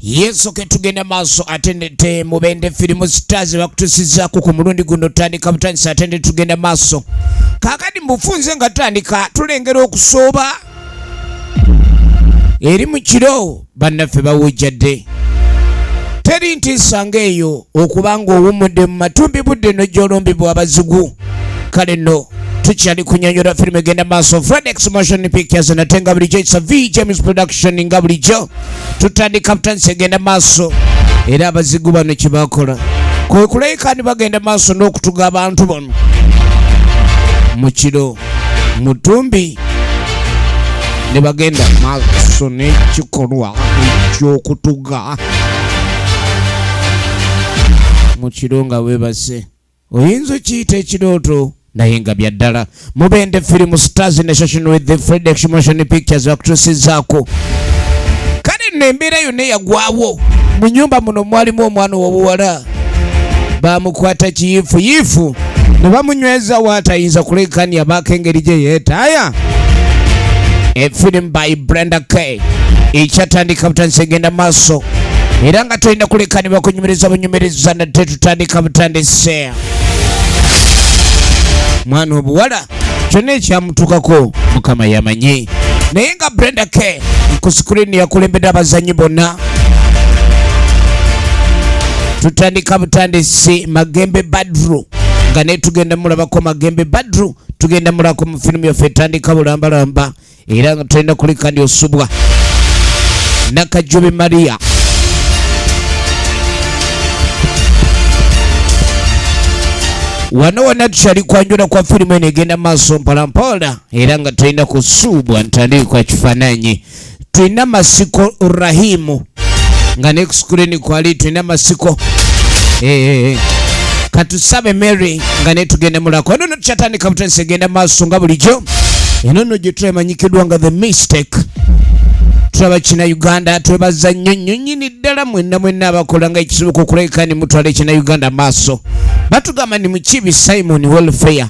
Yesu ketugenda maaso atendete mubende filimu stars bakutusizaako ku mulundi guno tandika butandisa atende tugenda maaso kakati mbufunze nga tandika tulengera okusooba eri mu kiro bannaffe bawujjadde teri ntiisa ng'eyo okubanga owummudde mu matumbi budde no gy'olombibwa abazigu kale nno tukyali kunyonyola firimu egenda maaso Fredex Motion Pictures natenga bulijjo it's a V James Production nga bulijjo tutandika butandisa egenda maaso era abazigu bano kye bakola kwe kulayikani bagenda maaso n'okutuga abantu bano mu kiro mutumbi ne bagenda maaso n'ekikolwa eky'okutuga mu kiro nga weebase oyinza okiyita ekirooto naye nga bya ddala mubende film stars in association with the Fredex Motion Pictures bakutusizaako kale nno embeera yonna yagwawo mu nnyumba muno mwalimu omwana w'obuwala bamukwata kiyiifuyiifu ne bamunyweza waatayinza kulekani abaako engeri gye yeetaaya a film by Brenda K ekyatandika butandisa egenda maaso era nga tolina kulekani bakunyumiriza bunyumiriza nate tutandika butandise mwana obuwala kyonna ekyamutukako mukama yamanyi naye nga Brenda K ku screen yakulembedde abazanyi bonna tutandika butandisi Magembe Badru nga ne tugenda mulabako Magembe Badru tugenda mulako mu filimu yaffe etandika bulambalamba era nga tulina kuleka ndi osubwa Nakajubi Maria wano wonna tukyali kwanjula kwa filimu eno egenda maaso mpolampola era nga tulina kusuubwa ntandiki kwa kifaananyi tulina Masiko Rahimu nga ne ku screen kwali tulina Masiko Katusabe Mary nga ne tugenda mulako eno tukyatandika butandisa egenda maaso nga bulijjo eno nno gye twemanyikiddwa nga The Mistake tulaba kina Uganda twebaza nnyo nnyonnyini ddala mwenna abakola nga ekisoboka okulabikani mutwala ekina Uganda maaso batugamba ni Mukibi Simon Welfare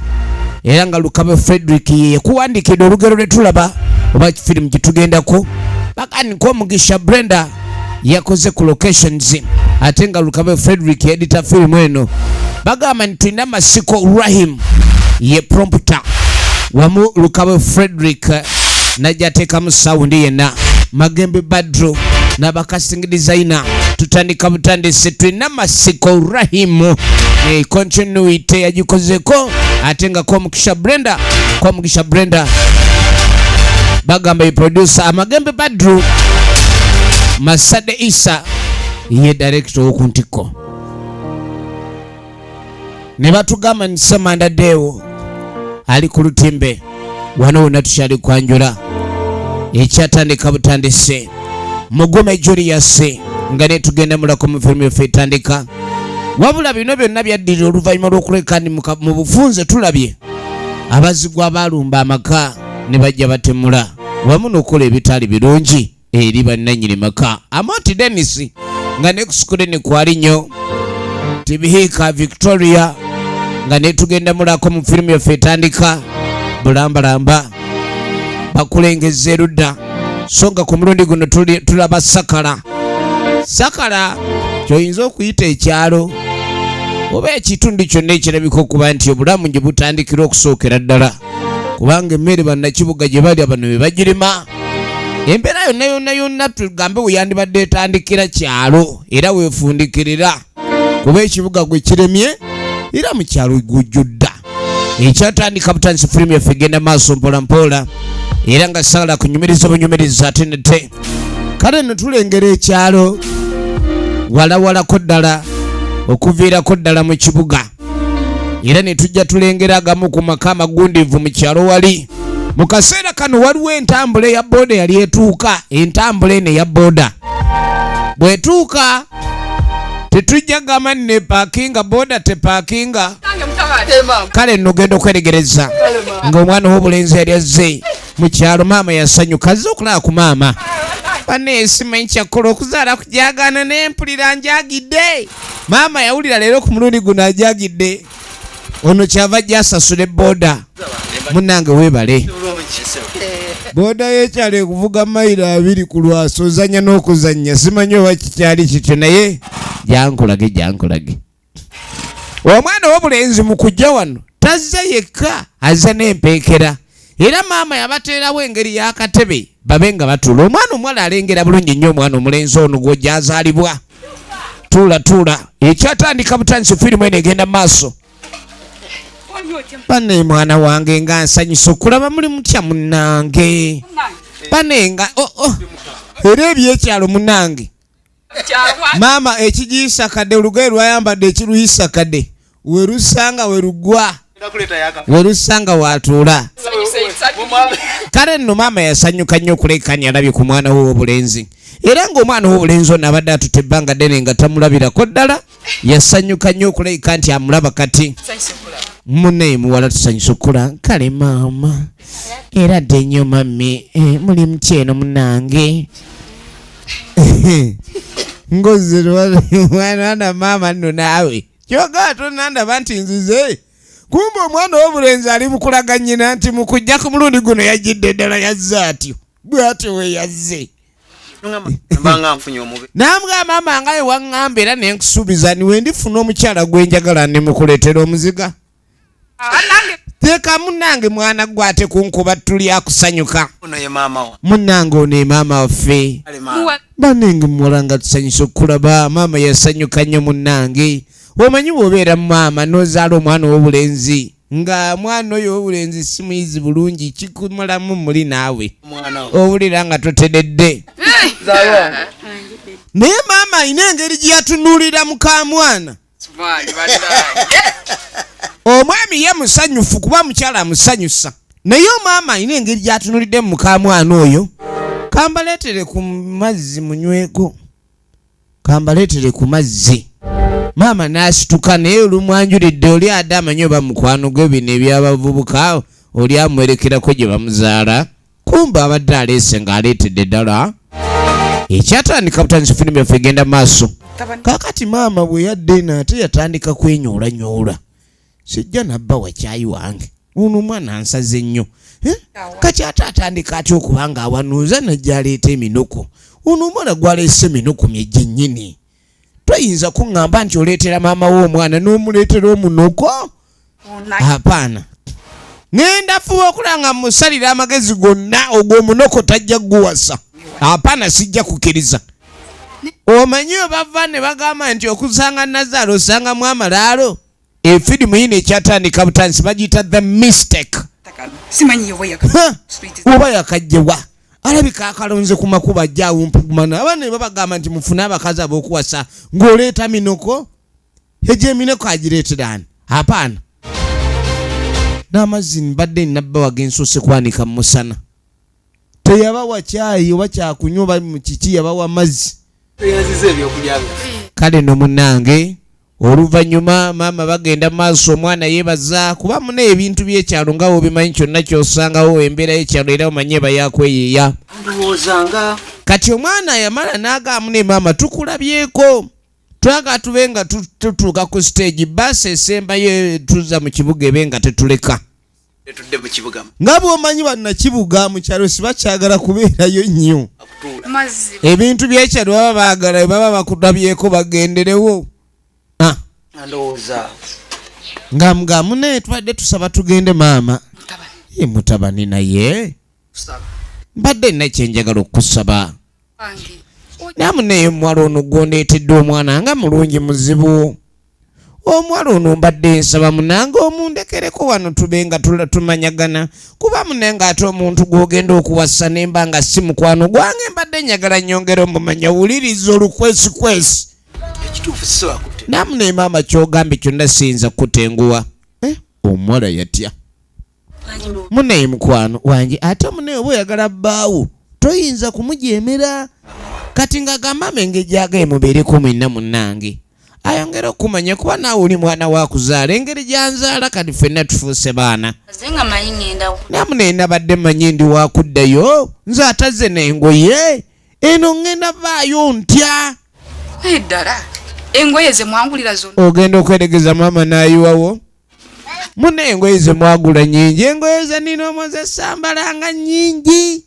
era nga Lukabe Frederick ye kuwandikidde olugero lwe tulaba oba firimu gyetugendako bakanika Omugisha Brenda yakoze ku locations ate nga Lukabe Frederick edita firimu eno bagamba nti tulina Masiko Rahim ye prompter wamu Lukabe Frederick najjateekamu sawundi yenna Magembe Badru n'abakasting designer tutandika butandise tulina Masiko Rahimu continuity yagikozeko ate nga Omugisha Brenda bagamba ye producer Magembe Badru Masade Isa ye director w'okuntiko ne batugamba ni Samanda Deo ali ku lutimbe wano wonna tukyali kwanjula ekyatandika butandise Mugume Julius nga ne tugenda mulako mu firimu yaffe etandika wabula bino byonna byaddira oluvannyuma lw'okulekani mu bufunze tulabye abazigwa abalumba amaka ne bajja batemula wamu n'okukola ebitaali birungi eri bannannyini maka Amoti Dennis nga ne ku screen kwali nnyo Tibihiika Victoria nga ne tugenda mulako mu firimu yaffe etandika bulambalamba bakulengeza erudda so nga ku mulundi guno tulaba Sakala kyoyinza okuyita ekyalo oba ekitundu kyonna ekirabika okuba nti obulamu gye butandikira okusookera ddala kubanga emmere bannakibuga gye bali abano be bagirima embeera yonna tugambe weyandibadde etandikira kyalo era weefundikirira kuba ekibuga gwe kiremye era mu kyalo gujjudda ekyatandika butandisa firimu yaffe egenda maaso mpolampola era nga sagala kunyumiriza bunyumiriza ate nete kale nno tulengera ekyalo walawalako ddala okuviirako ddala mu kibuga era ne tujja tulengera agamu ku maka amagundiivu mu kyalo wali mu kaseera kano waliwo entambula eya booda yali etuuka entambula eno eya booda bw'etuuka tetujja gamba ne paakinga booda tepaakinga kale nno genda okweregereza ng'omwana w'obulenzi yali azze mu kyalo maama yasanyuka azze okulaba ku maama baneesimanyi kyakola okuzaala kujagaana n'empulira njagidde maama yawulira leero ku mulundi guno ajagidde ono kyava ajja asasula ebooda Munange webale. Boda yekyalo ekuvuga mayiro 2 ku lwaso ozanya n'okuzanya simanyi oba kikyali kityo naye jankulage. Omwana w'obulenzi mu kujja wano tazza yekka azza n'empeekera. Era maama yabateerawo engeri y'akatebe babe nga batula. Omwana omuwala alengera bulungi nnyo omwana omulenzi ono gw'ojazaalibwa. Tuula. Ekyatandika butandisi firimu eno egenda mu maaso. Bane mwana wange nga nsanyusa okulaba muli mutya munnange. Bane nga era ebyekyalo munnange. Maama ekigiyisa kadde olugoye lwayambadde ekiruyisa kadde. Werusanga werugwa. Werusanga watuula. Kale nno maama yasanyuka nnyo okulekanya alabye ku mwana we w'obulenzi. Era ng'omwana w'obulenzi ono abadde atutte ebbanga ddene nga tamulabirako ddala. Yasanyuka nnyo okuleka nti amulaba kati. Munne muwala tusanyusa okula. Kale maama. Era dde nnyo mami. Muli mutya eno munnange. Ngoze mwana maama nno naawe. Kyogaa tonandaba nti nzize. Kumbe omwana w'obulenzi ali mukulaga nnyina nti mu kujja ku mulundi guno yajjidde ddala yazze atyo. Bw'atyo we yazze. Nambwa maama nga ye waŋŋamba era ne nkusuubiza niwe ndifuna omukyala gwe njagala ne mukuleetera omuziga. Teeka munnange mwana gwe ate kunkuba tuli akusanyuka. Munnange ono ye maama waffe. Banenge muwala nga tusanyusa okulaba maama yasanyuka nnyo munnange. Omanyi bw'obeera maama n'ozaala omwana w'obulenzi nga mwana oyo w'obulenzi si muyizi bulungi kikumalamu muli naawe owulira nga toteredde. Naye maama alina engeri gye yatunuulira muka mwana. Omwami ye musanyufu kuba mukyala amusanyusa naye maama alina engeri gy'atunuulidde muka mwana oyo. Kambaleetere ku mazzi munyweko. Kambaleetere ku mazzi. Maama n'asituka naye olumwanjulidde oli adde amanyi oba mukwano gwe bino ebyabavubuka oli amwerekerako gye bamuzaala. Kumba abadde aleese ng'aleetedde ddala. Ekyatandika butandisi firimu yaffe egenda maaso. Kaakati maama bwe yadde eno ate yatandika kwenyoolanyola. Sijja nabba wa caayi wange. Ono omwana ansaze nnyo. Kati ate atandika atya okuba ng'awanuuza najja aleeta eminoko. Ono omwana gwaleese eminoko myejje nnyini. Toyinza kuŋŋamba nti oleetera maama w'omwana n'omuleetera omunoko. Apaana. Ngenda fuba okulaba nga musalira amagezi gonna ogw'omunoko tajja guwasa. Apaana sijja kukkiriza. Omanyi obava ne bagamba nti okusanga Nazaalo osanga mu amalaalo. Efirimu yino ekyatandika butandisi bagiyita The Mistake. Oba yakajjewa. Alabika akalonze ku makuba ajjaawo mpugumana. Abana ne babagamba nti mufune abakazi ab'okuwasa ng'oleeta minoko. Egyo eminoko agireetera ani? Apaana. N'amazzi mbadde nnabba wagensoose kwanika mu musana. Teyabawa caayi oba kyakunywa oba mu kiki yabawa mazzi. Kale no munnange oluvannyuma maama bagenda maaso omwana yeebaza kuba muna ebintu by'ekyalo nga obimanyi kyonna ky'osangawo embeera y'ekyalo era omanyi eba yakweyeeya. Kati omwana yamala n'agamba ne maama tukulabyeko. Twaga tube nga tutuuka ku stage bbaasi esembayo tuzza mu kibuga ebe nga tetuleka. Nga bw'omanyi bannakibuga mu kyalo sibakyagala kubeerayo nnyo. Ebintu by'ekyalo baba baagala baba bakulabyeko bagenderewo. Nga mune twadde tusaba tugende maama. Ye mutabani naye. Mbadde nina kyenjagala okusaba. Namune omwala ono gw'ondeetedde omwana nga mulungi muzibu. Omwala ono mbadde nsaba munange omundekereko wano tube nga tumanyagana. Kuba munenga ate omuntu gw'ogenda okuwasa nemba nga si mukwano gwange mbadde njagala nnyongera omumanya wuliriza olukwesikwesi. Namune maama ky'ogambye kyonna siyinza kutenguwa. Omuwala yatya. Muneyi mukwano wange ate muneyi oba oyagala bbaawo toyinza kumujeemera. Kati nga gamba engeri gy'agaye mubeereko mwenna munnange. Ayongera okumanya kuba naawe oli mwana wa kuzaala engeri gyanzaala kati ffenna tufuuse baana. Namune nabadde mmanyi ndi wa kuddayo nze atazze n'engoye eno ngenda vaayo ntya. Ddala engoye ze mwangulira zonna ogenda okweregeza maama n'ayiwawo. Mune engoye ze mwagula nyingi, engoye ze nino moze sambalanga nyingi.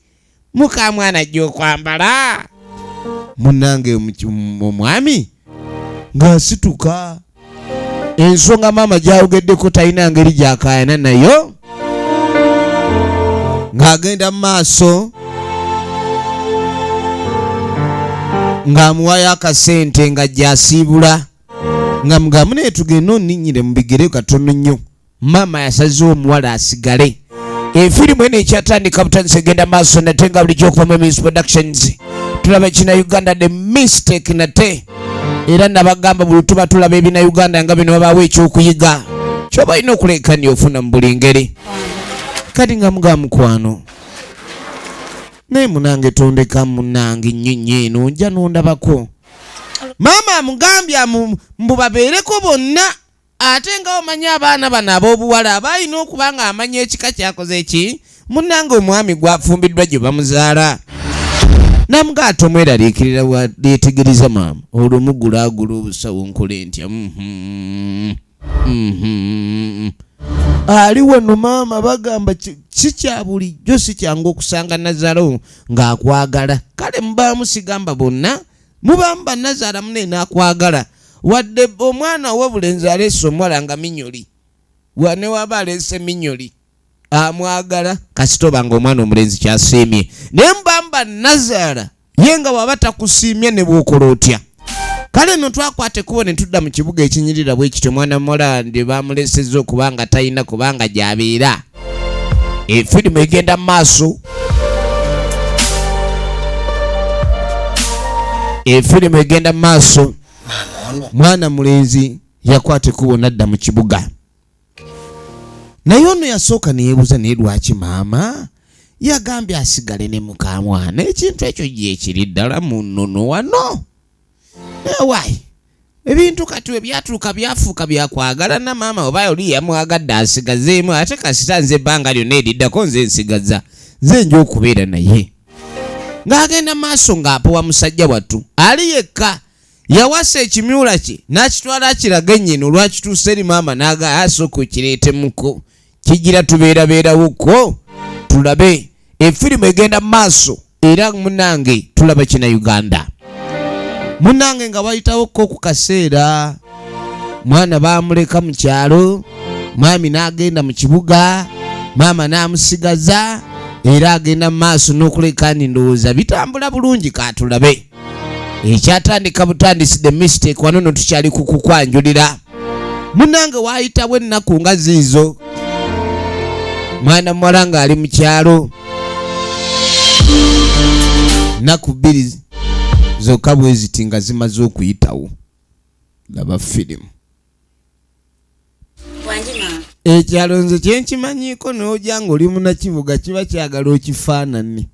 Muka mwana jyo kwambala. Munange omwami nga situka. Ensonga mama gyawugeddeko talina ngeri gyakaayana nayo. Ng'agenda mu maaso ng'amuwayo akasente nga gyasiibula nga mugamu naye tugenda onninnyire mu bigere katono nnyo. Mama yasazeewo omuwala asigale. Efirimu eno ekyatandika butandisi egenda maaso nate nga bulijjo okuva mu Miss Productions. Tulaba kina Uganda The Mistake nate. Era nabagamba buli tuba tulaba ebina Uganda nga bino babaawo ekyokuyiga. Ky'oba olina okuleekanya ofuna mu buli ngeri. Kati nga muga mukwano. Naye munange tondeka munange nnyonnyo eno nja nondabako. Mama mugambya mbu babeereko bonna. Ate nga omanyi abaana bano ab'obuwala abalina okuba nga amanya ekika kyakoze eki. Munange omwami gwafumbiddwa gye bamuzaala. Namugato mweraliikirira bwayetegereza maama. Olwo mugulaagula obusawo nkole ntya. Ali wano maama bagamba si kya bulijjo si kyangu okusanga Nazaalo ng'akwagala. Kale mubaamu sigamba bonna. Mubaamu bannazaala munne n'akwagala. Wadde omwana ow'obulenzi aleese omuwala nga minyoli. Wane waba aleese minyoli. Amwagala kasitoba nga omwana omulenzi kyasiimye. Naye mubaamu bannazaala ye nga waba takusiimye ne bw'okola otya. Kale no twakwate kubo ne tudda mu kibuga ekinyirira bwe kityo mwana muwala ndi bamulesezza okuba nga talina kubanga gy'abeera. Efirimu egenda mu maaso. Efirimu egenda mu maaso. Mwana mulenzi yakwate kubo nadda mu kibuga. Naye ono yasooka ne yeebuuza naye lwaki maama yagambye asigale ne muka mwana. Ekintu ekyo gye kiri ddala mu nnono wano. Ewaayi ebintu kati we byatuuka byafuuka byakwagala na maama oba oli yamwagadde asigazeemu ate kasita nze ebbanga lyonna eriddako nze nsigaza nze nja okubeera naye. Ng'agenda maaso ng'apowa musajja wattu ali yekka. Yawasa ekimyula kye n'akitwala akiraga ennyina olwakituusa eri maama n'aga asooka okireetemuko kigira tubeerabeerawoko tulabe. Efirimu egenda mu maaso era munange tulaba kina Uganda. Munange nga bayitawo ko ku kaseera mwana baamuleka mu kyalo mwami n'agenda mu kibuga maama n'amusigaza era agenda mu maaso n'okuleka ni ndowooza bitambula bulungi katulabe. Ekyatandika butandisi The Mistake wano no tukyali kukukwanjulira. Munange waayitawo ennaku nga ziizo mwana muwala nga ali mu kyalo nnaku bbiri zokka bwe ziti nga zimaze okuyitawo. Laba firimu. Ekyalo nze kyenkimanyiiko n'ojja ng'oli munnakibuga kiba kyagala okifaanane.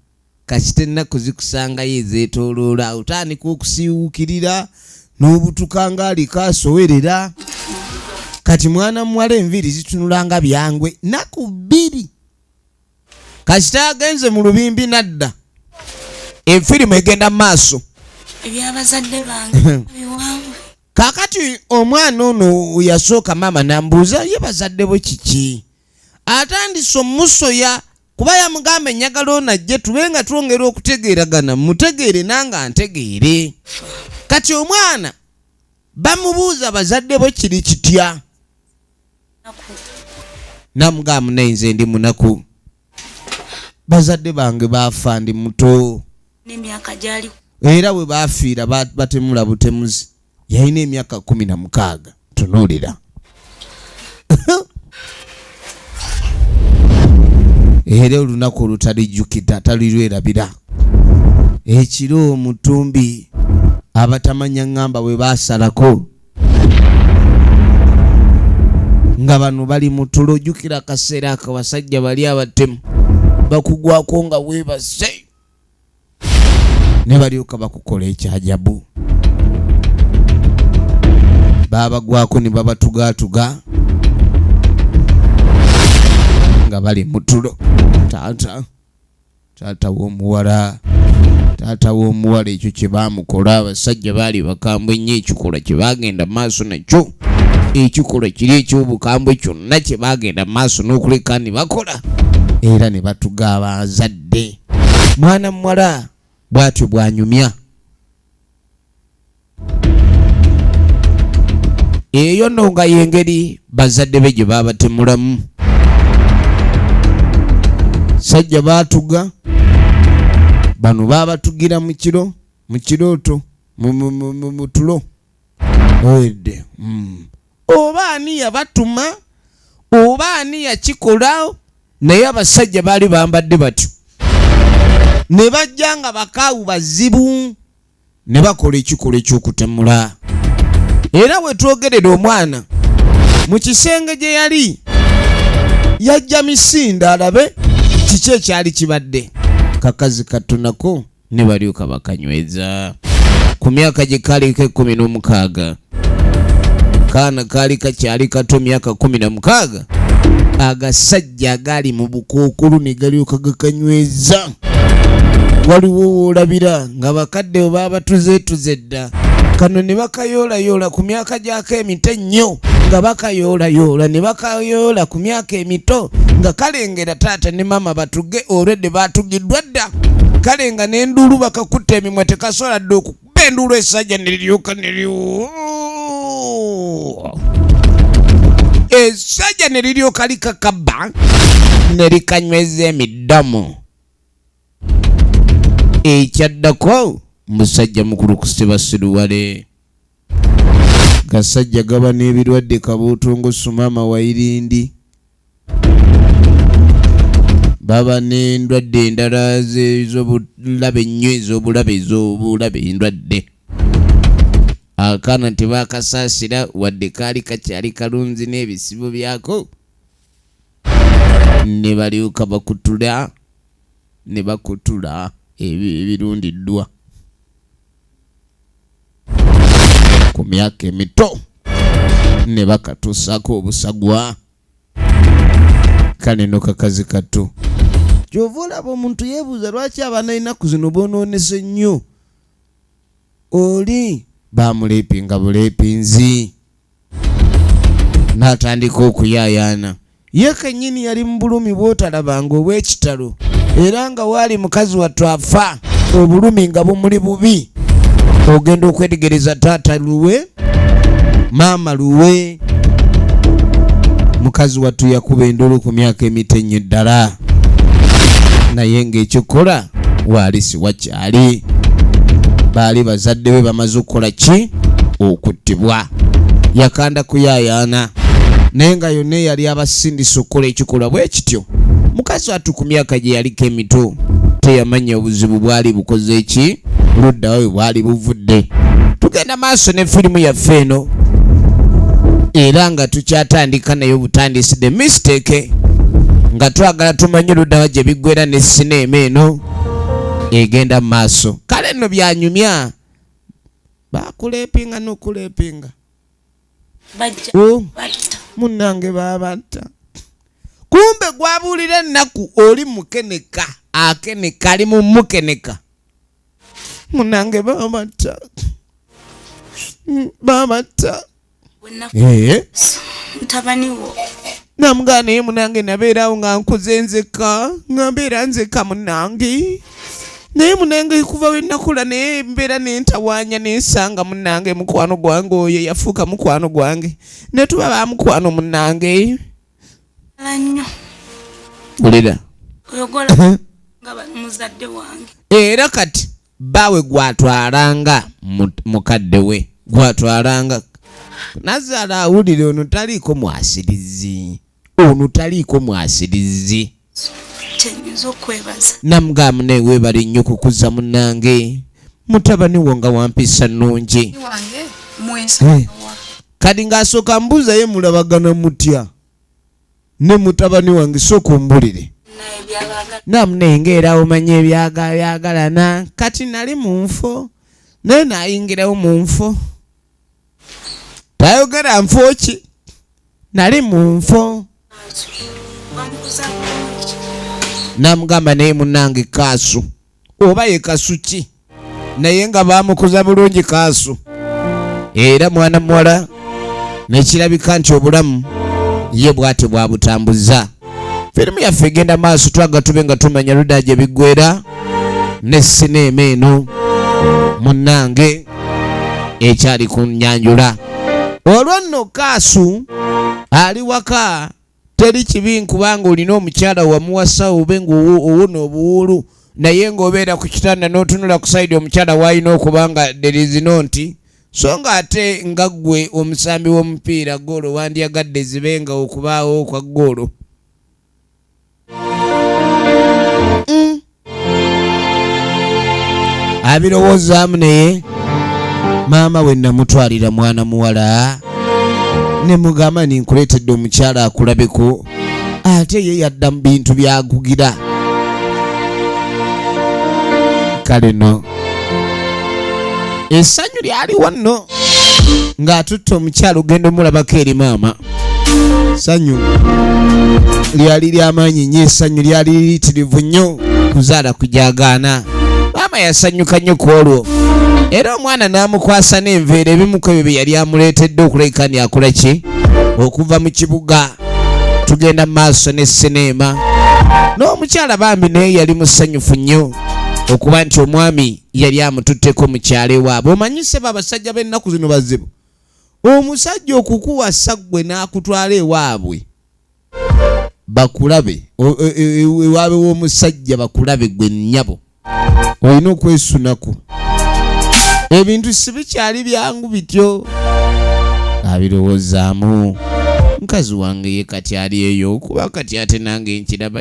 Kasita ennaku zikusangayo ezeetooloola otandika okusiiwuukirira n'obutuka ng'aliko asowerera. Kati mwana muwala enviiri zitunulanga byangwe nnaku bbiri. Kasita agenze mu lubimbi nadda. Efirimu egenda mu maaso. Ebyabazadde bange biwanvu. Kakati omwana ono yasooka maama n'ambuuza ye bazadde bwe kiki. Atandise omusoya kuba yamugamba ennyagala ono ajje tube nga twongera okutegeeragana mutegeere nanga ntegeere. Kati omwana bamubuuza bazadde bwe kiri kitya. Namugamba naye nze ndi munaku. Bazadde bange baafa ndi muto. N'emyaka gyali. Era bwe baafiira batemula butemuzi. Yalina emyaka 16. Tunuulira. Era olunaku olutalijjukira talirwerabira. Ekiro omutumbi abatamanya ngamba bwe baasalako nga bano bali mu tulo. Jjukira akaseera ako basajja bali abatemu bakugwako nga weebase ne balyoka bakukola ekyajabu. Babagwako ne babatugaatuga nga bali mu tulo. Taata w'omuwala ekyo kye baamukola abasajja baali bakambwe nnyo ekikola kye baagenda maaso nakyo ekikolwa kiri eky'obukambwe kyonna kye bagenda maaso n'okuleka ne bakola era ne batugaaba azadde. Mwana muwala bw'atyo bw'anyumya. Eyo nno nga y'engeri bazadde be gye baabatemulamu. Sajja baatuga, bano baabatugira mu kiro, mu kirooto, mu tulo. Owedde. Oba ani yabatuma, oba ani yakikola, naye abasajja baali bambadde batyo. Ne bajja nga bakaawu bazibu, ne bakola ekikolwa eky'okutemula. Era we twogerera omwana, mu kisenge gye yali, yajja misinda alabe kiki ekyali kibadde. Kakazi katonako ne balyoka bakanyweza. Ku myaka gye kaliko 16, kaana kaali kakyali kato myaka 16, agasajja agali mu bukookolo ne galyoka gakanyweza. Waliwo woolabira nga bakadde oba abatuzeetuze dda, kano ne bakayoolayoola ku myaka gyako emito ennyo, nga bakayoolayoola ne bakayoola ku myaka emito, nga kalengera taata ne mama batuge olwedde baatugiddwa dda. Kale nga n'enduulu bakakutta emimwa tekasobola dde okukuba enduulu, essajja ne liryoka essajja ne liryoka likakabba ne likanyweza emiddamu. Ekyaddako musajja mukulu kusiba siruwale. Gasajja gaba n'ebirwadde kabuutungusu maama wairindi. Baba n'endwadde endala ez'obulabe ennyo ez'obulabe endwadde. Akaana tebakasaasira wadde kaali kakyali kalunzi n'ebisibo byako. Ne balyoka bakutula, ne bakutula ebirundiddwa ku myaka emito ne bakatuusaako obusagwa. Kale no kakazi kato gy'ova olaba omuntu yeebuuza lwaki abaana ennaku zino boonoonese nnyo. Oli baamuleepinga buleepinzi n'atandika okuyaayaana. Ye kennyini yali mu bulumi bw'otalabanga obw'ekitalo, era nga waali mukazi wattu afa, obulumi nga bumuli bubi. Ogenda okwetegereza taata luwe, maama luwe. Mukazi wattu yakuba endolo ku myaka emito ennyo ddala, naye ng'ekikola waali si wakyali. Baali bazadde be bamaze okukola ki? Okuttibwa. Yakanda kuyaayaana, naye nga yonna yali abasindisa okukola ekikolwa bwe kityo. Mukazi wattu ku myaka gye yaliko emito teyamanya obuzibu bwali bukoze eki, ludda we bwali buvudde. Tugenda maaso ne firimu yaffe eno, era nga tukyatandika naye obutandisi the mistake, nga twagala tumanye luddawa gye biggwera ne sineema eno egenda maaso. Kale nno byanyumya, bakuleepinga n'okuleepinga. Munnange babatta. Kumbe gwabuulira ennaku oli mukeneka, akeneka ali mu mukeneka. Munnange babatta. Mutabaniwo namugana naye munnange nabeerawo nga nkuze nzeka, nga mbeera nzeka munnange. Naye munnange kuva we nakula naye mbeera nentawaanya nensanga munnange mukwano gwange oyo yafuuka mukwano gwange. Ne tuba ba mukwano munnange. nnyo Bulira. oyogola nga muzadde wange. Era kati bawe gwatwalanga mukadde we. Gwatwalanga. Nazaala awulire ono taliiko mwasirizi. Ono taliiko mwasirizi. Kyenyinza okwebaza. Namugamba naye weebale nnyo kukuza munnange. Mutabani wo nga wampisa nnungi. Wange mwesa. Kati ng'asooka mbuuza ye mulabagana mutya. Ne mutabani wange sooka ombulire. Namu naye ng'era omanye ebyagalana. Kati nali mu nfo. Naye naayingirawo mu nfo. Tayogera nfo ki? Nali mu nfo. Namugamba naye munnange Kaasu. Oba ye Kasu ki? Naye nga baamukuza bulungi Kaasu. Era mwana muwala nekirabika nti obulamu ye bw'ate bwabutambuza. Firimu yaffe egenda maaso twaga tube nga tumanya ludda gye biggwera ne sinema eno munnange ekyali ku nnyanjula. Olwo nno Kaasu ali waka teri kibi nkubanga olina omukyala wamuwasa obe ng'owona obuwuulu naye ng'obeera ku kitanda n'otunula ku sayidi omukyala w'alina okubanga derizino nti so nga ate nga ggwe omusambi w'omupiira goolo wandyagadde zibenga okubaawo kwa goolo. Abirowoozaamu naye maama we namutwalira mwana muwala ne mugamba ninkuleetedde omukyala akulabeko ate ye yadda mu bintu byagugira. Kale no essanyu lyaliwo nno ng'atutte omukyala ogenda omulabako eri maama. Ssanyu lyali ly'amaanyi nnyo, essanyu lyali liyitirivu nnyo kuzaala kujagaana. Maama yasanyuka nnyo ku olwo era omwana n'amukwasa n'enveera ebimu ku ebyo bye yali amuleetedde okulabika ni akola ki okuva mu kibuga. Tugenda mu maaso ne sinema n'omukyala bambi naye yali musanyufu nnyo okuba nti omwami yali amututteko mu kyalo ewaabwe. Omanyise abasajja b'ennaku zino bazibu. Omusajja okukuwasa ggwe n'akutwala ewaabwe bakulabe ewaabwe w'omusajja bakulabe ggwe nnyabo olina okwesunako. Ebintu si bikyali byangu bityo. Abirowoozaamu mukazi wange ye kati ali eyo kuba kati ate nange nkiraba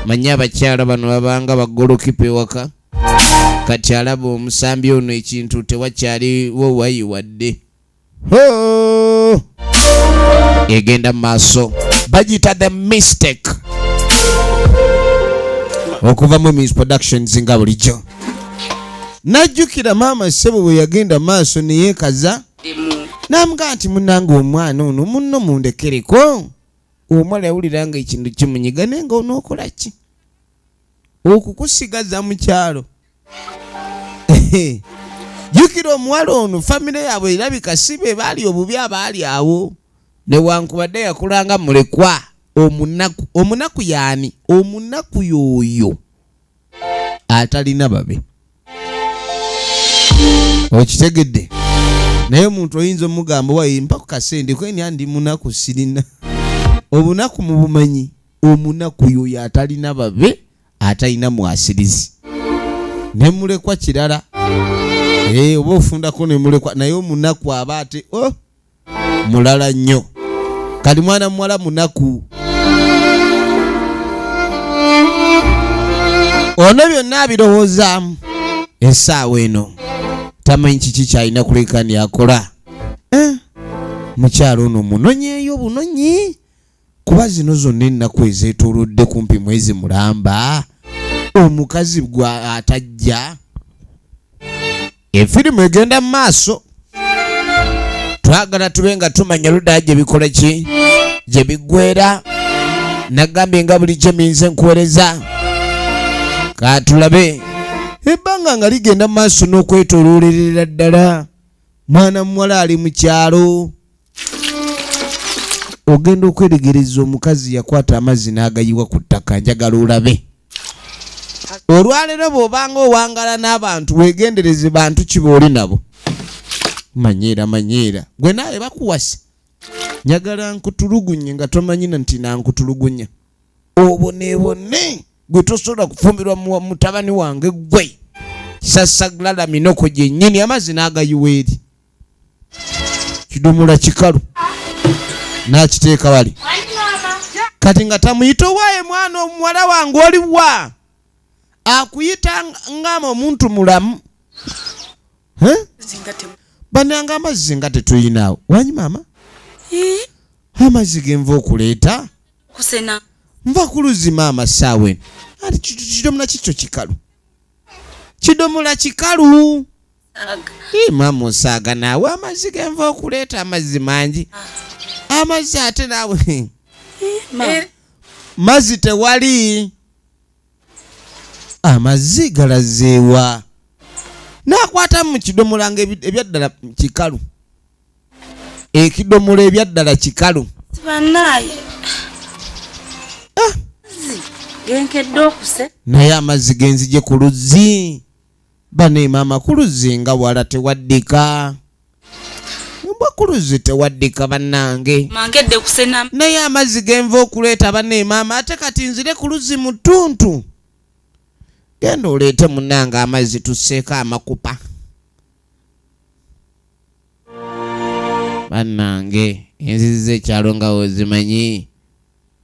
manya abakyala bano babanga bagolokipa ewaka kati alaba omusambi ono ekintu tewakyaliwo wayiwadde. Egenda mu maaso bagiyita The Mistake okuva mu Miss Productions nga bulijjo. Najjukira maama ssebo bwe yagenda maaso ne yeekaza n'amugaa nti munnange omwana ono munno mundekereko. Omwala yawulira nga ekintu kimunyiga naye nga onookola ki okukusigaza mu kyalo. Jjukira omuwala ono famire yaabwe erabika si be baali obubi abaali awo newankubadde yakulanga mulekwa omunaku. Omunaku yaani? Omunaku y'oyo atalina babe. Okitegedde? Naye omuntu oyinza omugamba wayi mpa ku kasente kweni andi munaku sirina. Obunaku mu bumanyi omunaku y'oyo atalina babe atalina mwasirizi. Ne mulekwa kirala oba ofundako ne mulekwa naye omunaku aba ate mulala nnyo. Kali mwana muwala munaku. Ono byonna abirowoozaamu essaawa eno tamanyi kiki kyalina kuleka ni akola. Mukyalo ono munonyeeyo bunonyi kuba zino zonna ennaku ezeetoolodde kumpi mwezi mulamba omukazi gwa atajja. Efirimu egenda mu maaso twagala tube nga tumanya ludda gye bikola ki gye biggwera. Nagambye nga bulijjo minze nkuweereza katulabe ebbanga nga ligenda mu maaso n'okwetooloolerera ddala. Mwana muwala ali mu kyalo ogenda okweregereza omukazi yakwata amazzi n'agayiwa ku ttaka. Njagala olabe olwaleero bw'obanga owangala n'abantu weegendereze bantu ki booli nabo. Manyeera gwe nawe bakuwasa njagala nkutulugunye nga tomanyina nti nankutulugunya. Oboneebone gwe tosobola kufumbirwa mutabani wange gwe Sasaglala minoko gyennyini amazzi n'agayiwa eri. Kidomola kikalu n'akiteeka wali. Kati nga tamuyita owaaye mwana omuwala wange oliwa akuyita ngama omuntu mulamu. Bananga amazzi nga tetuyinaawo. Wanyi maama? Amazzi genva okuleeta? Kusena. Nva kuluzi maama saawe. Ali kidomola kikyo kikalu. Kidomola kikalu. Maama osaaga naawe amazzi genva okuleeta amazzi mangi. Amazzi ate naawe. Mazzi tewali. Amazzi galazeewa. n'akwata mu kidomola ng'ebyaddala kikalu. Ekidomola ebyaddala kikalu. Banaye. Genkedde okuse. Naye amazzi genzije ku luzzi. Bane maama ku luzzi nga wala tewaddika. Mbwa ku luzzi tewaddika bannange. Mankedde kusena. Naye amazzi genva okuleeta bane maama ate kati nzire ku luzzi mu ttuntu. Genda oleete munnange amazzi tusseeko amakupa. Bannange enzizi z'ekyalo nga wozimanyi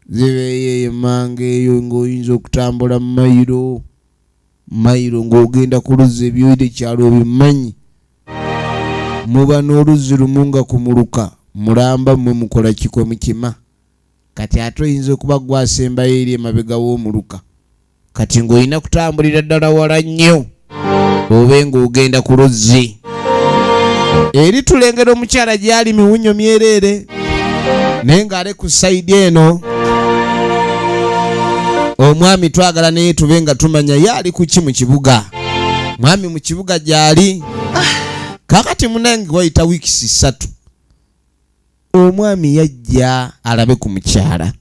zibeeyo emange eyo ng'oyinza okutambula mu mayiro ng'ogenda ku luzzi ebyoyire ekyalo bimanyi. Muba n'oluzzi lumu nga kumuluka mulamba mmwe mukola kikwe mukima. Kati ate oyinza okuba gwasembayo eri emabega w'omuluka. Kati ng'olina kutambulira ddala wala nnyo obe ng'ogenda ku luzzi. Eri tulengera omukyala gyali miwunyo myereere naye ng'ale ku sayidi eno omwami twagala naye tube nga tumanya yaali kuki mu kibuga. Mwami mu kibuga gyali kakati munange wayita wiikisi 3 omwami yajja alabe ku mukyala.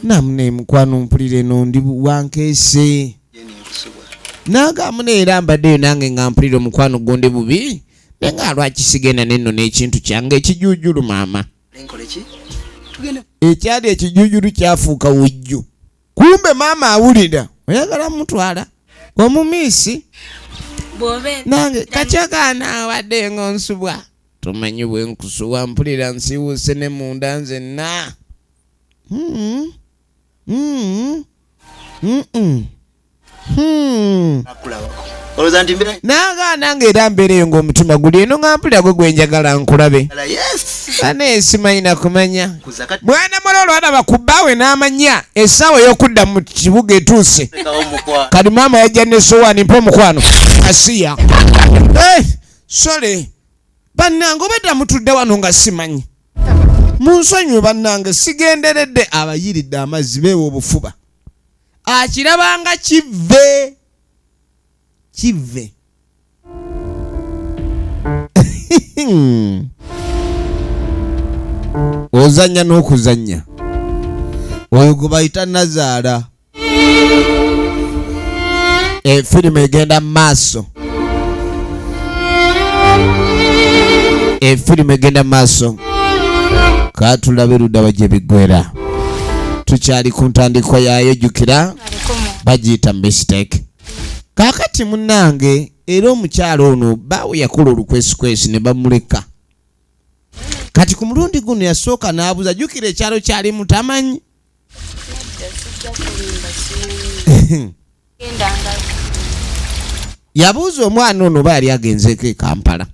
Namune mukwano mpulire eno ndi wankeese nagamba neera mbaddeyo nange nga mpulire omukwano gonde bubi naye nga lwaki sigenda nenno n'ekintu kyange ekijuujulu maama. Ekyali ekijuujulu kyafuuka wujju. Kumbe maama awulira oyagala mutwala omumiisi nange kakyakaana awadde ng'onsubwa tumanyi bwe nkusuwa mpulira nsiwuuse ne munda nzenna. Nagaana ng'era mbeereyo ng'omutima guli eno nga mpulira gwe gwenjagala nkulabe. Ane simanyina kumanya. Mwana mololo adaba kubbaawe n'amanya essaawa ey'okudda mu kibuga etuuse. Kati maama yajja n'essowaani mpa omukwano asiya. Sole bannange obadda mutudde wano nga simanyi. Munsonyiwe bannange sigenderedde abayiridde amazzi beewa obufuba. Akirabanga kive. Ozanya n'okuzanya oyo gwe bayita Nazaala. Efirimu egenda mu maaso. Katulabe ludda gye biggwera. Tukyali ku ntandikwa yaayo jjukira bagiyita mistake. Kakati munnange era omukyalo ono baawe yakola olukwesikwesi ne bamuleka. Kati ku mulundi guno yasooka n'abuuza jjukira ekyalo kyali mutamanyi. Yabuuza omwana ono baali agenzeeko e Kampala.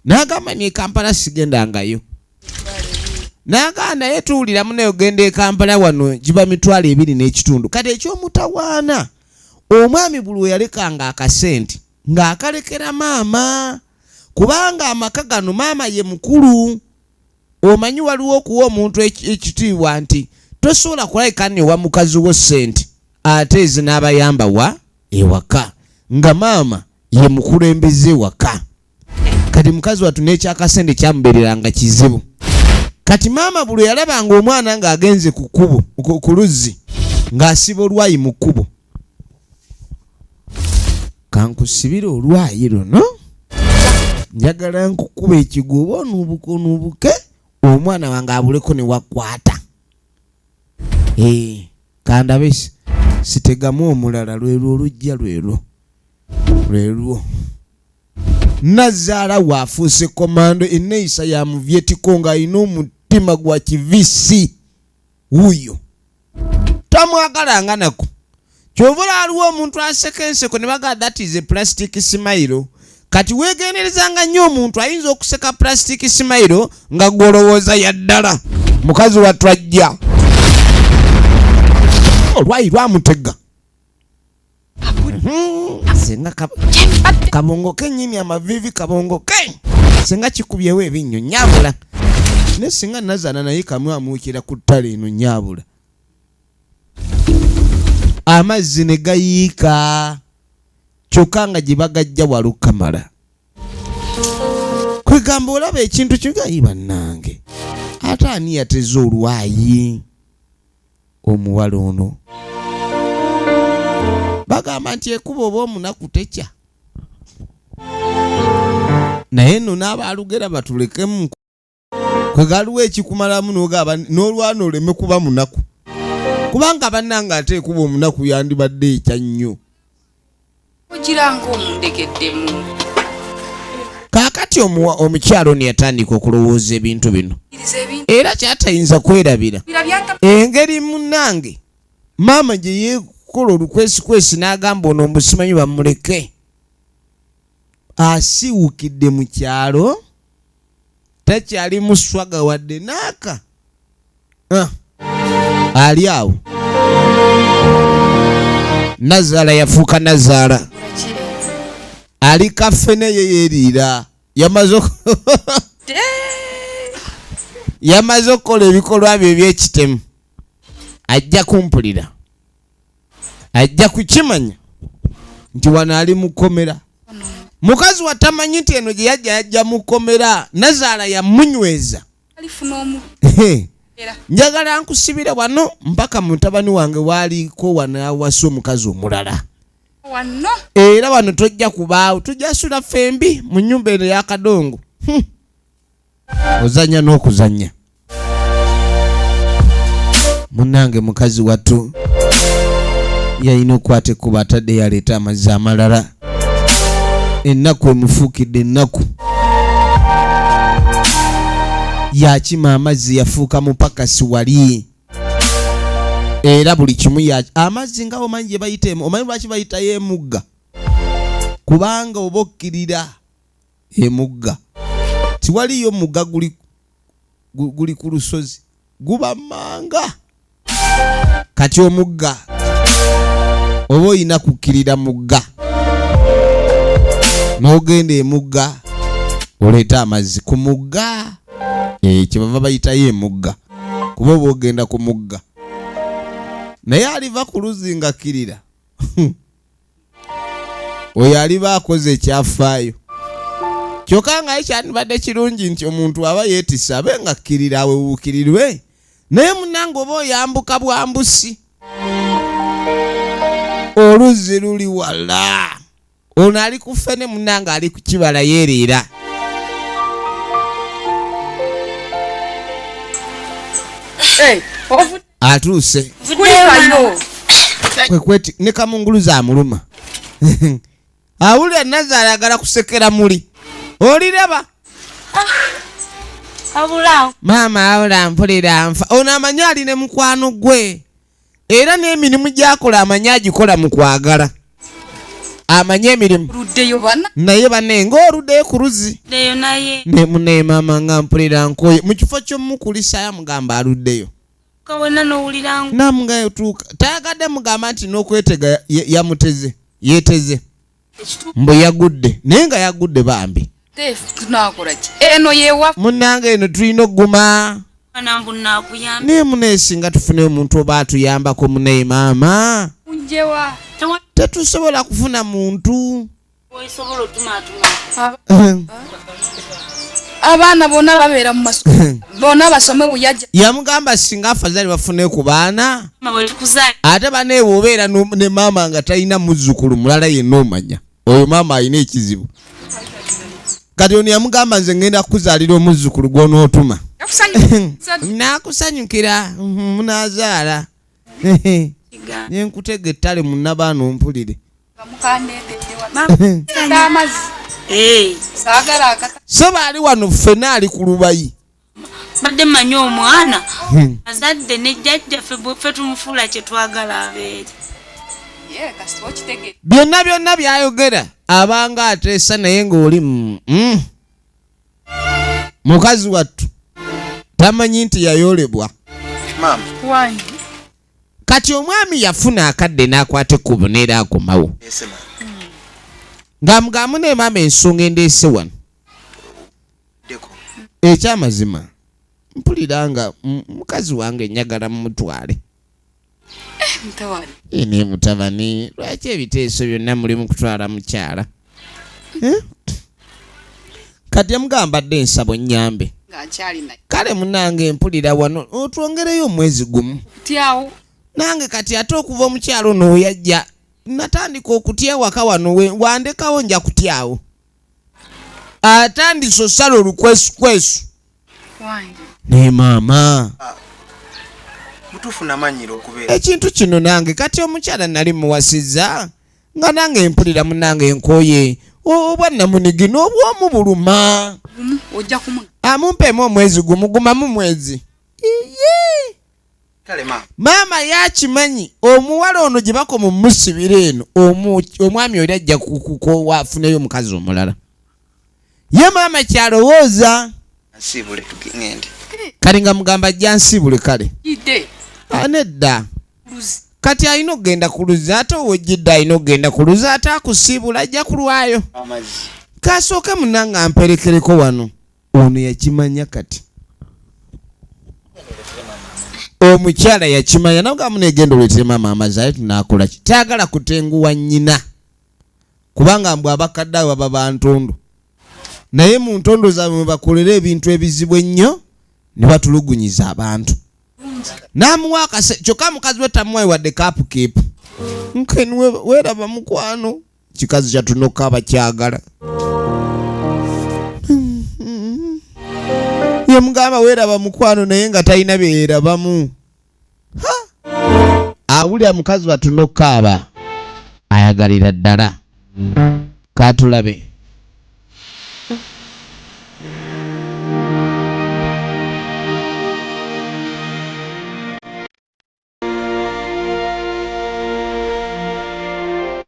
N'agamba ni Kampala sigendangayo. N'agamba naye tuwulira muno ogenda e Kampala wano giba mitwalo 2.5. Kati ekyomutawaana omwami buli we yalekanga akasente ng'akalekera maama kubanga amaka gano maama ye mukulu. Omanyi waliwo okuwa omuntu ekitiibwa nti tosobola kulabika newa mukazi wo ssente ate ezi n'abayamba wa ewaka nga maama ye mukulembeze waka. Kati mukazi watu n'ekyakasente kyamubeereranga kizibu. Kati maama buli yalabanga omwana ng'agenze ku kkubo ku luzzi ng'asiba olwayi mu kkubo. Kankusibira olwayi luno njagala nkukuba ekigubo onuubuke omwana wange abuleko ne wakwata. Kandabe sitegamu omulala lwelwo olujja lwelwo. Nazaala waafuuse komando enneeyisa ya muvyetiko ng'alina omutima gwa kivisi wuyo. Tamwagalanga nako. Kyovula aliwo omuntu aseka enseko ne baga that is a plastic smile. Kati weegenderezanga nnyo omuntu ayinza okuseka plastic smile nga gwolowooza yaddala mukazi watwajja. Olwayi lwamutega. Senga kabongo kenyini amavivi kabongo ke senga kikubyewo ebinnyo nyabula ne singa Nazaala naye kamwe amuukira ku ttale eno nyabula. Amazzi ne gayiika kyokka nga gye bagajja walukamala. Kwegamba olaba ekintu kigayi bannange. Ate ani yateze olwayi omuwala ono? Bagamba nti ekuba oba omunaku tekya. Naye nno n'abalugera batulekemu. Kwegaliwo ekikumalamu n'olwana oleme kuba munaku. Kubanga bannanga ate ekuba omunaku yandibadde ekya nnyo. Ogiranga omundegeddemu. Kaakati omukyalo ne yatandika okulowooza ebintu bino. Era kyatayinza kwerabira. Engeri munnange maama gye yeekola olukwesikwesi n'agamba ono omusimanyi bamuleke. Asiwukidde mu kyalo takyali muswaga wadde naaka. Ali awo. Nazaala yafuuka Nazaala. Ali kafene ye yeeriira. Yamaze okukola ebikolwa bye eby'ekitemu. Ajja kumpulira. Ajja kukimanya nti wano ali mukomera. Mukazi watamanyi nti eno gye yajja mukomera. Nazaala yamunyweza. Njagala nkusibire wano mpaka mutabani wange waaliko wano awasa omukazi omulala. Era wano tojja kubaawo, tujja sula fembi mu nnyumba eno y'akadongo. Ozanya n'okuzanya. Munnange mukazi wattu yalina okwata ekkuba atadde yaleeta amazzi amalala. Ennaku emufuukidde ennaku. Yakima amazzi yafuuka mupakasi wali. Era buli kimu amazzi nga omanyi gye bayitemu. Omanyi lwaki bayitayo emugga? Kubanga oba okkirira emugga. Tiwaliyo mugga guli ku lusozi. Guba manga. Kati omugga oba oyina kukkirira mugga. N'ogenda emugga oleeta amazzi ku mugga. Kyebava bayitayo emugga. Kuba oba ogenda ku mugga. Naye aliva ku luzzi nga kkirira. Oyo aliba akoze ekyafaayo. Kyokka nga kyandibadde kirungi nti omuntu aba yeetisse abe nga kkirira awewuukirirwe. Naye munnange oba oyambuka bwambusi. Oluzzi luli wala. Ono ali ku ffene munnange ali ku kibala yeeriira. Atuuse. Kwekweti ne kamunguluza amuluma. Awulira Nazaala ayagala kusekera muli. Oliraba? Abulawo. Maama awula mpulira nfa. Ono amanyi aline mukwano gwe. Era n'emirimu gy'akola amanyi agikola mu kwagala. Amanyi emirimu. Ruddeyo bana. Naye banne ng'oluddeyo ku luzzi. Deyo naye. Ne munne maama nga mpulira nkoye. Mu kifo ky'omukulisa yamugamba aluddeyo. Kawena n'owulira ngo. Namugayo tuuka. Tayagadde mugamba nti n'okwetega yamuteze. Yeeteze. Mbu yagudde. Naye nga yagudde bambi. Tunaakola ki? Eno yeewa. Munnange eno tulina ogguma. Nangu naakuyamba. Naye muneesinga tufune omuntu oba atuyambako muneyi maama. Unjewa. Tetusobola kufuna muntu. Oyisobola otumaatuma. Abaana bonna babeera mu masomero. Bonna basome buyajja. Yamugamba singa afadhali bafune ku baana. Kuzaala. Ate baneewe obeera ne maama nga talina muzzukulu mulala yenna omanya. Oyo maama alina ekizibu. Kati ono yamugamba nze ngenda kukuzaalira omuzzukulu gw'onootuma. Naakusanyukira munaazaala. Nenkutega ettale munnabaana ompulire. So baali wano ffena ali ku lubayi. Badde mmanyi omwana azadde ne jjajjaffe ffe tumufuula kye twagala abeere. Byonna byayogera abanga ateesa naye ng'oli mukazi wattu tamanyi nti yayoolebwa. Kati omwami yafuna akadde n'akwata ekkubo n'era akomawo. Ng'amugamu ne maama ensonga endeese wano. Ekyamazima mpulira nga mukazi wange njagala mumutwale. Ntawali. Ini mutabani lwaki ebiteeso byonna mulimu kutwala mukyala kati amugamba dde ensabo nnyambe Ng'akyali naye. kale munange mpulira wano otwongereyo omwezi gumu Tyawo. nange kati ate okuva omukyalo ono yajja natandika okutya waka wano wandekawo nja kutyawo atandise osala olukwesukwesu Wange. ne maama mutuufu namanyira okubeera ekintu kino nange kati omukyala nali muwasizza nga nange mpulira munange enkooye obwannamunigi n'obwomu buluma Ojja kumuna. amumpeemu omwezi gumu gumamu mwezi iye kale maama maama yakimanyi omuwala ono gye bakoma omusibira eno omwami oli ajja wafuneyo omukazi omulala ye maama kyalowooza nsiibule tugende kale nga mugamba ajja nsiibule kale Ide. nedda Luzi. kati alina okugenda ku luzi ate owejjidde alina okugenda ku luzi ate akusiibula ajja kulwayo amazzi kasooke munange amperekereko wano ono yakimanya kati omukyala yakimanya naga munegenda oletere maama amazaale tunakola ki tayagala kutenguwa nnyina kubanga mbwe abakadde abo baba bantondo naye mu ntondo zaabwe mwe bakolera ebintu ebizibu ennyo ne batulugunyiza abantu n'amuwa akase kyokka mukazi we tamuwayi wadde kapukeepu nkeni weeraba mukwano kikazi kyatunoka abakyagala yemugamba weeraba mukwano naye nga talina byeyerabamu awulira mukazi watunoka aba ayagalira ddala katulabe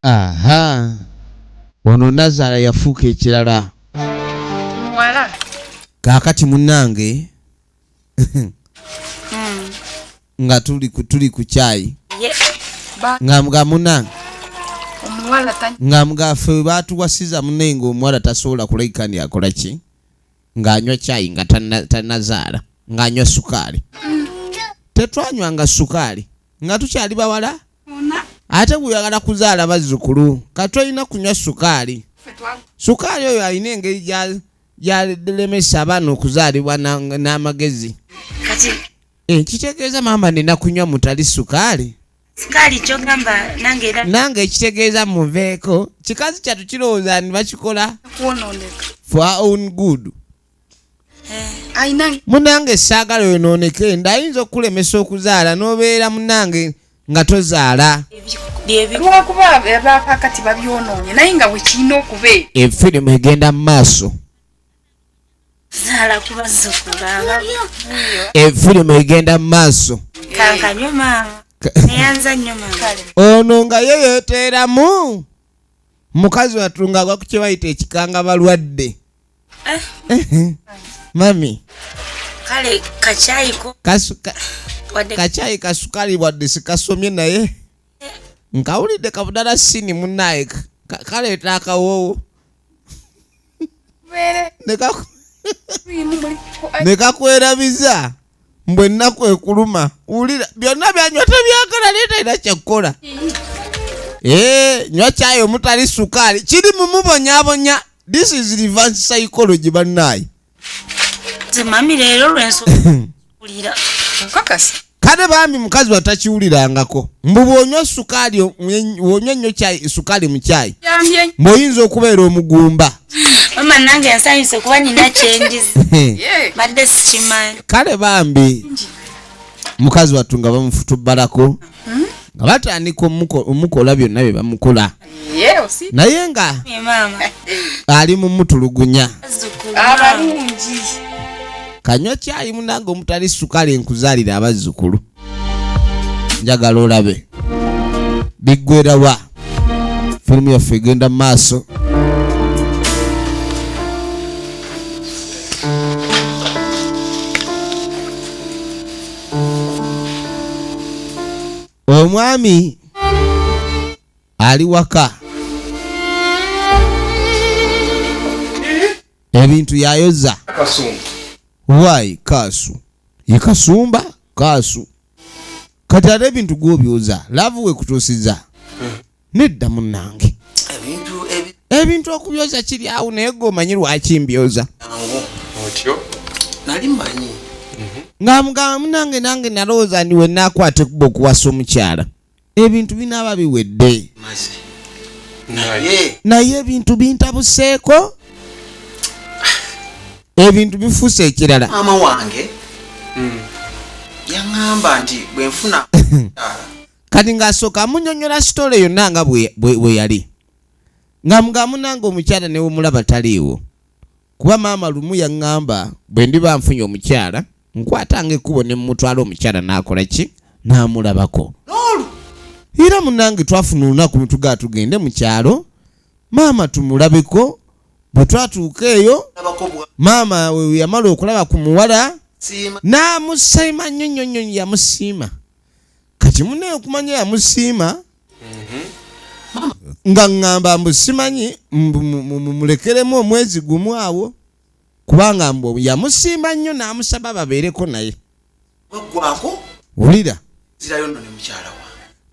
aha ono Nazara yafuuka ekirala Wala. kaakati munnange nga tuli ku kyayi Ba. nga munnange Omuwala tanyi. nga mugaffe baatuwasiza munne ng'omuwala tasobola kulabika ndi akola ki ng'anywa kyayi nga tanazaala ng'anywa sukaali tetwanywanga sukaali nga tukyali bawala ate guyagala kuzaala bazzukulu katolina kunywa sukaali sukaali oyo alina engeri gyalemesa abaana okuzaalibwa n'amagezi kati kitegeeza maama nina kunywa mutali sukaali sikaali kyogamba nange era nange ekitegeeza muveeko kikazi kyatu kirowooza ni bakikola Kuwonooneka. for our own good Ayina. munange saagala yonooneke ndayinza okukulemesa okuzaala n'obeera munange nga tozaala Lwakuba abakakati babyonoonye naye nga bwe kirina okubeera. efirimu egenda mu maaso zaala kubazzukula efirimu egenda mu maaso kankanywe maama neyanza nnyo maama ono nga ye yeeteeramu mukazi wattu ng'agwa ku kye bayita ekikanga balwadde mami kale kakyayiko wadde kacyayi kasukali wadde sikasomye naye nkawulidde kabudala sini munnaye kaleeta akawoowo nekakwerabiza mbwe nnaku ekuluma wulira byonna byanywa tebyagala naye talina kyakkola nywa kyayi omutali sukaali kiri mumubonyabonya this is reverse psychology bannaye nze mami leero lwensoulira Nkakasi. kale bambi mukazi watakiwulirangako mbu bw'onywa sukaali wonywa nnyo sukaali mu kyayi Yambye. mbw'oyinza okubeera omugumba mama nange nsanyuse kuba nina kyenjiza Ye. badde sikimanyi kale bambi mukazi wattu nga bamufutubbalako nga batandika omukola byonna bye bamukola Ye osi. naye nga ye maama ali mu mutulugunya bazzukulu Abalungi. kanywa kyayi munange omutali sukaali enkuzaalira abazzukulu njagala olabe biggwerawa firimu yaffe egenda mu maaso omwami ali waka ebintu yayoza akasumba why kasu ye kasumba kasu kati ate ebintu gw'obyoza laavu we kutuusiza nedda munnange ebintu okubyoza kiri awo naye g'omanyi lwaki mbyoza otyo nali manyi ng'amugamba munnange nange nalowooza ndi we naakwata ekuba okuwasa omukyala ebintu binaaba biwedde naye ebintu bintabuseeko ebintu bifuuse ekirala maama wange yaŋŋamba nti bwe nfuna kati ng'asooka amunyonyola sitole yonna nga bwe yali ng'amugamba munnange omukyala ne wemulaba taliiwo kuba maama lumu yaŋŋamba bwe ndiba nfunye omukyala nkwatanga ekkubo ne mutwala omukyala n'akola ki n'amulabako era munnange twafuna olunaku mutugaa tugende mu kyalo maama tumulabeko bwe twatuuka eyo maama we yamala okulaba ku muwala n'amusiima nnyo yamusiima kati munaye okumanya yamusiima nga ŋŋamba mbu simanyi mumulekeremu omwezi gumu awo kubanga mbu yamusiima nnyo n'amusaba babeereko naye wulira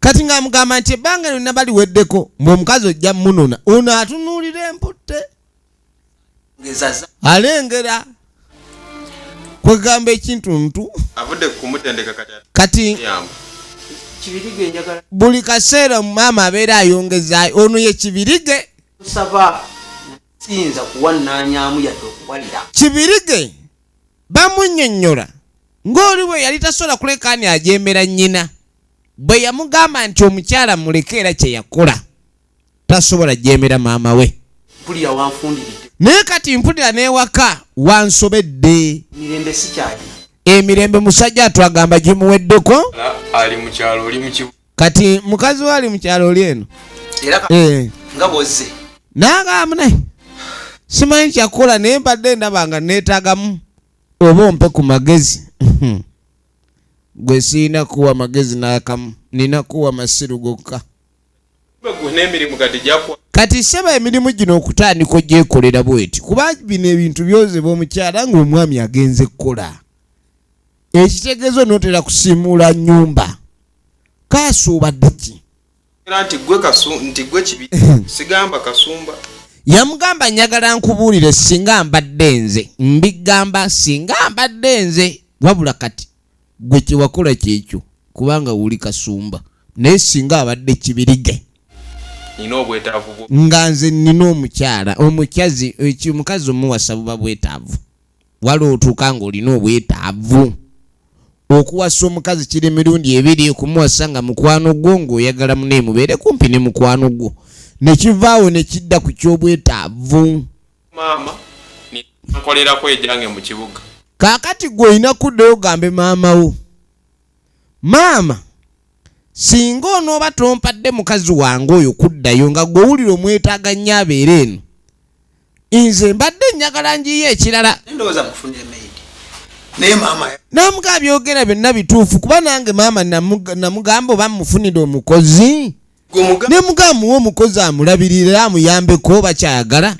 kati ng'amugamba nti ebbanga lyonna baliweddeko mbu omukazi ojja munona ono atunuulira emputte alengera kwegamba ekintuntu kati buli kaseera maama abeera ayongezaayo ono ye kibirige kibirige bamunnyonnyola ng'oli bwe yali tasobola kulekaani ajembera nnyina bwe yamugamba nti omukyala muleke era kye yakola tasobola jemera maama we naye kati mpulira n'ewaka wansobedde emirembe musajja atwagamba gimuweddeko kati mukazi we ali mu kyalo oli eno n'agamba naye simanyi kyakola naye mbadde ndaba nga neetaagamu oba ompe ku magezi gwe siina kuwa magezi n'akamu nina kuwa masiru gokka kati seba emirimu gino okutandika ogyekolera bweti kuba bino ebintu byozebwa omukyala ng'omwami agenze kukola ekitegezo n'otera kusimuula nnyumba kaasuubadde ki yamugamba njagala nkubuulire singa mbadde nze mbigamba singa mbadde nze wabula kati gwe kyewakola kyekyo kubanga wuli kasumba naye singa abadde kibirige nga nze nina omukyala omukazi omuwasa buba bwetaavu wali otuuka ng'olina obwetaavu okuwasa omukazi kiri emirundi ebiri okumuwasa nga mukwano gwo ng'oyagala munaye mubeere kumpi ne mukwano gwo nekivaawo nekidda ku ky'obwetaavu kaakati gwe olina kuddayo ogambe maama wo maama singa onooba tompadde mukazi wange oyo kuddayo nga gwewulira omwetaaga nnyo abeera eno nze mbadde njagala njiyo ekirala namugamba byogera byonna bituufu kuba nange maama namugamba oba mufunire omukozi nemugamba muwe omukozi amulabirire amuyambeko oba kyayagala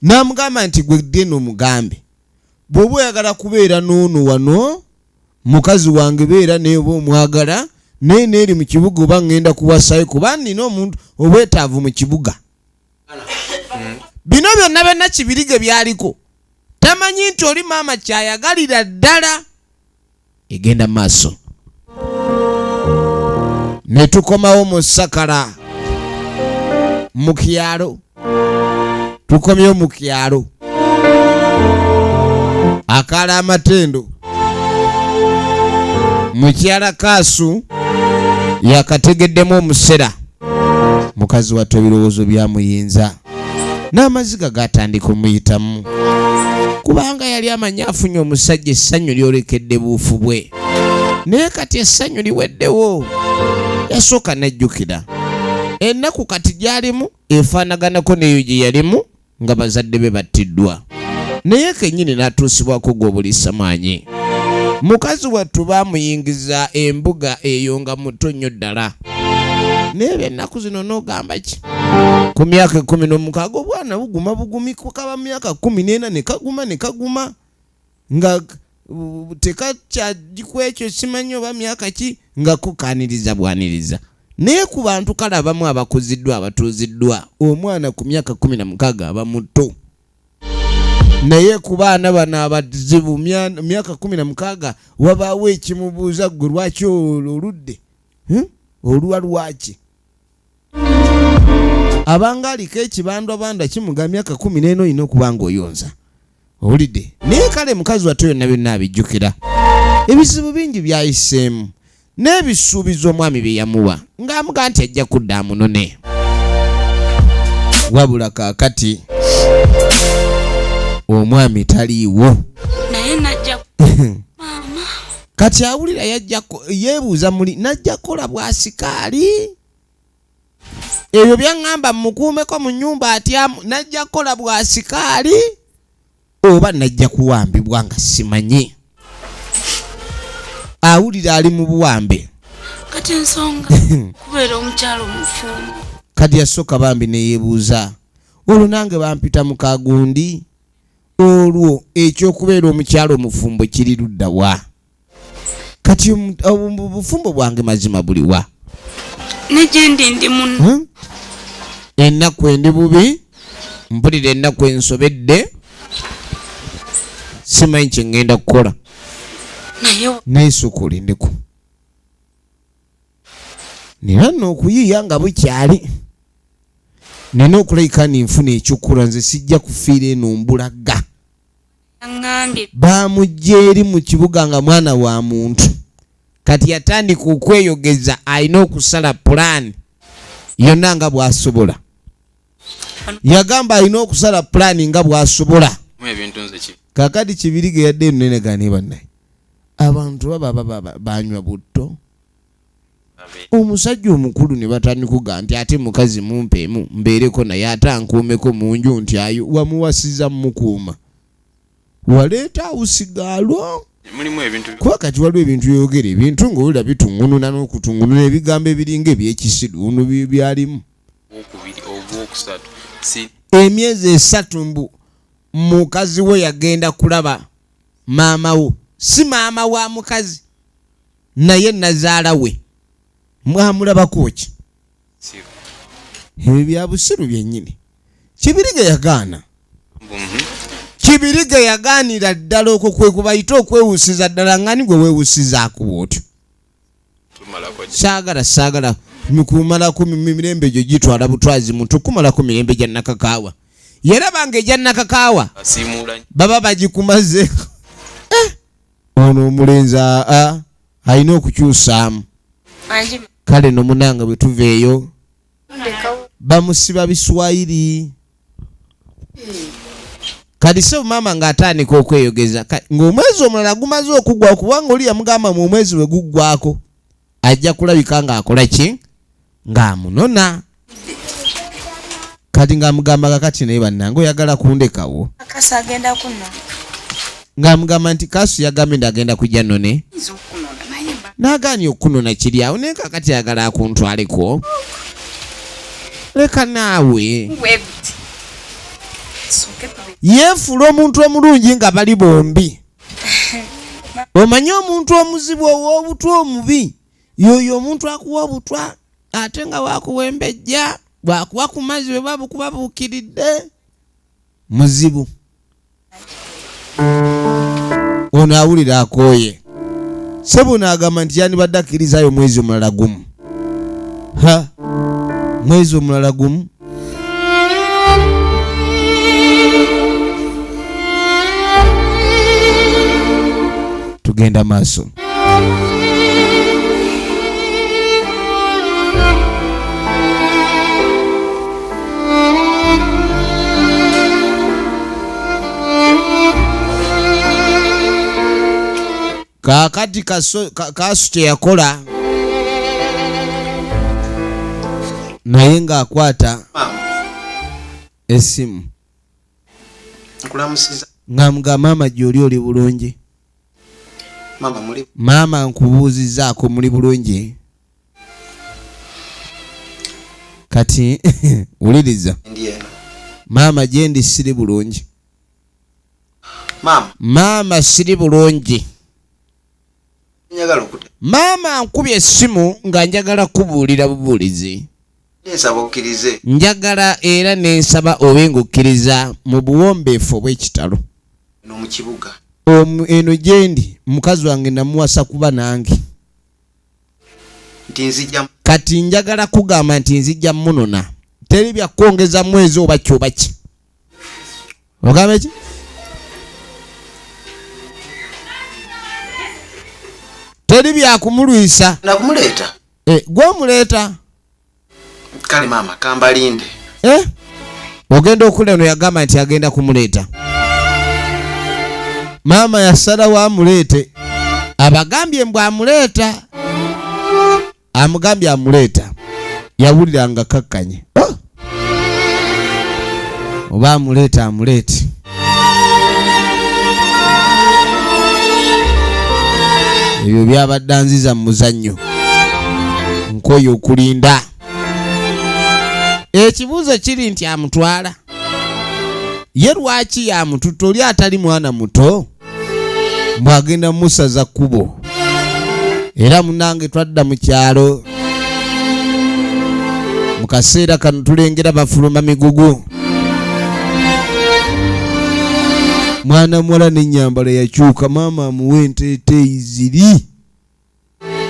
namugamba nti gwe ddeno omugambe bw'oba oyagala kubeera n'ono wano mukazi wange beera naye oba omwagala naye neeri mu kibuga oba ngenda kuwasayo kuba nina omuntu obwetaavu mu kibuga bino byonna byonna kibirige byaliko tamanyi nti oli maama kyayagalira ddala egenda mu maaso ne tukomawo mu Sakala mu kyalo tukomyewo mu kyalo akala amatendo mukyala Kaasu yakategeddemu omusera mukazi wattu ebirowoozo byamuyinza n'amaziga gatandika omuyitamu kubanga yali amanyi afunye omusajja essanyu lyolekedde buufu bwe naye kati essanyu liweddewo yasooka najjukira ennaku kati gy'alimu efaanaganako n'eyo gye yalimu nga bazadde be battiddwa naye kennyini n'atuusibwako gw'obulisa maanyi mukazi wattu baamuyingiza embuga eyo nga muto nnyo ddala naye byennaku zino n'ogamba ki ku myaka 16 obwana buguma bugumi kukaba myaka 14 ne kaguma nga tekakyagikweekyo simanyi oba myaka ki nga kukaaniriza bwaniriza naye ku bantu kale abamu abakuziddwa abatuuziddwa omwana ku myaka 16 aba muto naye ku baana bano abazibu myaka 16 wabaawo ekimubuuza gwe lwaki oludde oluwa lwaki abanga aliko ekibandwabandwa kimuga myaka 14 olina okuba nga oyonza owulidde naye kale mukazi watto yonna byonna abijjukira ebizibu bingi byayiseemu n'ebisuubizo omwami bye yamuwa ng'amuga nti ajja kudda amunone wabula kaakati omwami taliiwo naye najja maama kati awulira yeebuuza muli najja kukola bwasikaali ebyo byaŋŋamba mukuumeko mu nnyumba atyamu najja kukola bwasikaali oba najja kuwambibwa nga simanyi awulira ali mu buwambe kati ensonga kubeera omukyalo omufumbo kati yasooka bambi neyeebuuza olwo nange bampita mu kagundi olwo ekyokubeera omukyalo omufumbo kiri ludda wa kati obufumbo bwange mazima buliwa negyendi ndi muno ennaku endi bubi mpulira ennaku ensobedde simanyi kye ŋŋenda kukola neesukuli ndiku nina nno okuyiiya nga bukyali nina okulayika ninfuna ekyokkola nze sijja kufiira eno mbulaga baamujja eri mu kibuga nga mwana wa muntu kati yatandika okweyogeza alina okusala pulaani yonna nga bw'asobola yagamba alina okusala pulaani nga bw'asobola kakati kibirige yadde enonenegane bannaye abantu baba banywa butto omusajja omukulu ne batandikuga nti ate mukazi mumpeemu mbeereko naye ate ankuumeko mu nju nti ayo wamuwasiza mukuuma waleeta awusigaalwo kuba kati waliwo ebintu byogera ebintu ng'owulira bitungununa n'okutungununa ebigambo ebiringa ebyekisiduunu byalimu emyezi 3 mbu mukazi we yagenda kulaba maama wo si maama wa mukazi naye nazaala we mwamulabako ki ebyo bya busiru byennyini kibirige yagaana kibirige yagaanira ddala okwo kwe kubayita okwewusiza ddala ngani gwe weewusizaako bwotyo saagala mikumalako mirembe gyo gitwala butwazi muntu kumalako mirembe gya nakakaawa yerabanga ejya nakakaawa baba bagikumazeeko ono omulenzi alina okukyusaamu kale nomunanga bwe tuveeyo bamusiba biswayiri kati se maama ng'atandika okweyogeza ng'omwezi omulala gumaze okugwa kubanga oli yamugamba mu omwezi bwe guggwako ajja kulabika ng'akola ki ng'amunona kati ng'amugamba kakati naye bannange oyagala kundekawo ng'amugamba nti Kasu yagambye nti agenda kujja none n'agaanye okunona kiri awo naye kakati ayagala akuntwaleko leka naawe yeefula omuntu omulungi nga bali bombi omanye omuntu omuzibu ow'obutwa omubi yoyo omuntu akuwa obutwa ate nga wakuwembejja bwakuwa ku mazzi bwe babukuba buukiridde muzibu ono awulira akooye sebo n'agamba nti yandibadde akkirizayo mwezi omulala gumu mwezi omulala gumu tugenda maaso kakati Kasu teyakola naye ng'akwata essimu ng'amugamba maama gy'oli oli bulungi maama nkubuuzizaako muli bulungi kati wuliriza maama gyendi siri bulungi Maama siri bulungi. Njagala okute. Maama nkubye essimu nga njagala kubuulira bubuulizi. Nsaba okkirize. Njagala era nensaba obenga okkiriza mu buwombeefu obw'ekitalo. No mu kibuga. Eno gyendi mukazi wange namuwasa kuba nange. Nti nzijja. Kati njagala kugamba nti nzijja munona. Teri bya kwongeza mwezi oba kyoba ki. Ogamba ki? Teri bya kumulwisa. Nakumuleeta. Gwe omuleeta. Kale maama kambalinde. Ogenda okula no yagamba nti agenda kumuleeta. Maama yasala wa amuleete. Abagambye mbwa amuleeta. Amugambye amuleeta. Yawulira nga kakkanye. Oba amuleeta amuleete. Ebyo byabadde nziza mu muzannyo. Nkoyo okulinda. Ekibuuzo kiri nti amutwala. Ye lwaki yamututa oli atali mwana muto? Mbwagenda musaza kkubo. Era munange twadda mu kyalo. Mu kaseera kano tulengera bafuluma migugu. Mwana muwala n'ennyambala yakyuka. Maama amuwa enteeteeyi ziri.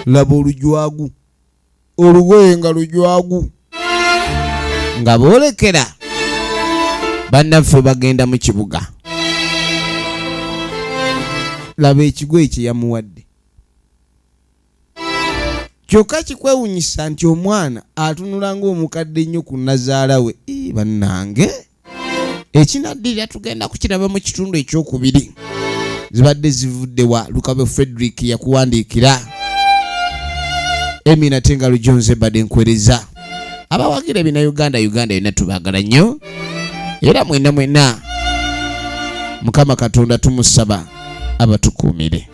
Laba olujwagu. Olugoye nga lujwagu. Nga boolekera. Bannaffe bagenda mu kibuga. Laba ekigo ekyo yamuwadde. Kyokka kikwewunyisa nti omwana atunula ng'omukadde ennyo ku nazaala we. Bannange. Ekinaddirira tugenda kukiraba mu kitundu ekyokubiri. Zibadde zivudde wa Lukabe Frederick yakuwandiikira. Emina Tenga Lujonze badde nkwereza. Abawagira ebina Uganda yonna tubaagala nnyo. Era mwena Mukama Katonda tumusaba abatukuumire.